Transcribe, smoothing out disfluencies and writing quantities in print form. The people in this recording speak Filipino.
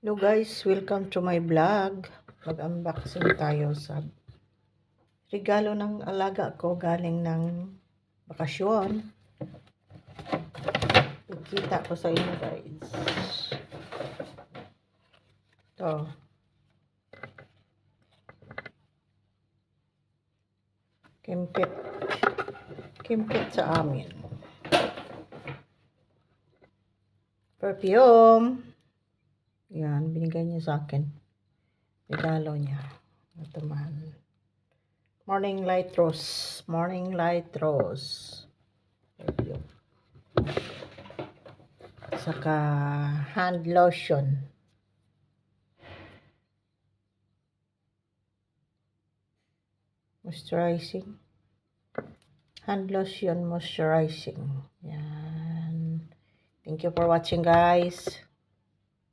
Hello guys, welcome to my vlog. Mag-unboxing tayo sa regalo ng alaga ko galing ng bakasyon. Ikita ko sa inyo guys. Ito. Kimpit. Kimpit sa amin. Perfume. Yan, binigay niya sa akin. Regalo niya. Ito man. Morning Light Rose. Morning Light Rose. Perfume. Saka hand lotion. Moisturizing. Hand lotion moisturizing. Yan. Thank you for watching guys.